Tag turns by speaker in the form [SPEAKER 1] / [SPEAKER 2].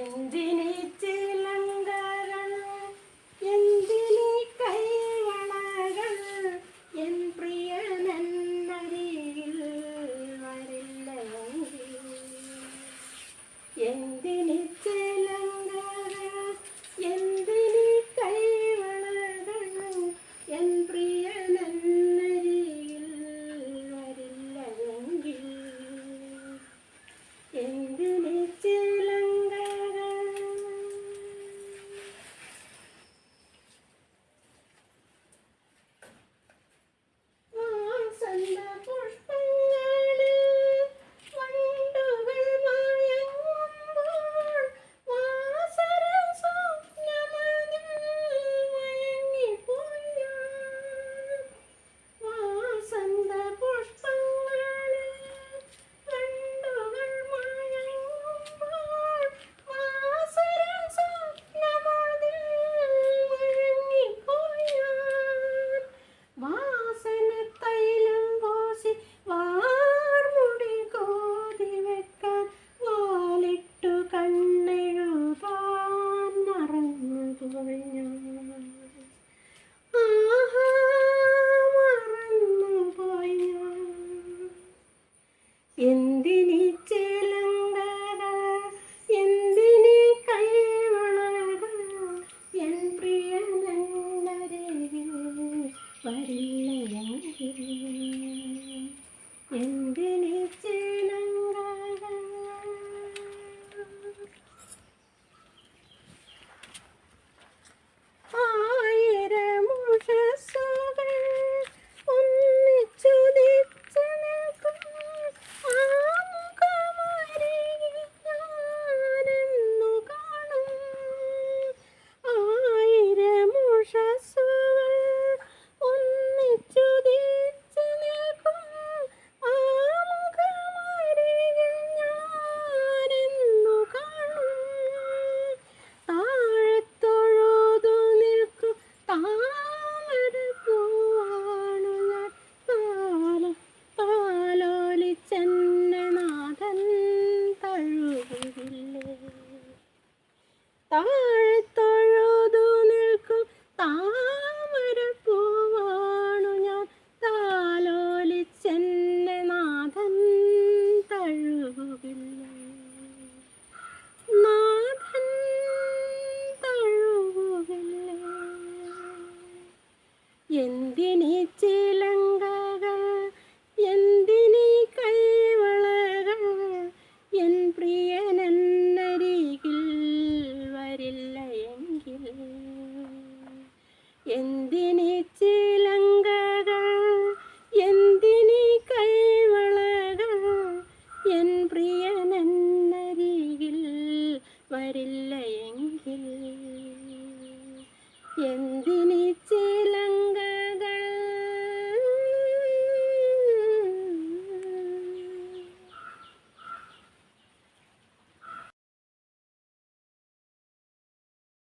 [SPEAKER 1] എന്തിനീ ചിലങ്കകൾ, എന്തിനീ കൈവളകൾ, എൻ പ്രിയനരികിൽ വരില്ലെങ്കിൽ. എന്തിനീ ചിലങ്കകൾ, എന്തിനീ കൈവളകൾ, എൻ പ്രിയനരികിൽ വരില്ലെങ്കിൽ. എന്തിനീ എന്തിനീ ചിലങ്കകൾ, എന്തിനീ കൈവളകൾ, എൻ പ്രിയനരികിൽ വരില്ലെങ്കിൽ. എന്തിനീ ചിലങ്കകൾ. ആയിരം ഉഷസ്സുകൾ ഒന്നിച്ചുദിച്ചു നിൽക്കും ആ മുഖമരികിൽ ഞാനെന്നു കാണും. ആയിരം ഉഷസ്സുകൾ ഒന്നിച്ചുദിച്ചു നിൽക്കും ആ മുഖമരികിൽ ഞാനെന്നു കാണും. താഴത്തൊഴുതു നിൽക്കും താമരപ്പൂവാണു ഞാൻ, താലോലിച്ചെന്നെ നാഥൻ തഴുകുകില്ലേ. താഴത്തൊഴുതു നിൽക്കും താമരപ്പൂവാണു ഞാൻ, താലോലിച്ചെന്നെ നാഥൻ തഴുകുകില്ലേ. നാഥൻ തഴുകുകില്ലേ. എന്തിനീ ചിലങ്കകൾ, എന്തിനീ കൈവളകൾ, എൻ പ്രിയനരികിൽ വരില്ല എങ്കിൽ. എന്തിനീ ചിലങ്കകൾ, എന്തിനീ കൈവളകൾ, എൻ പ്രിയനരികിൽ വരില്ല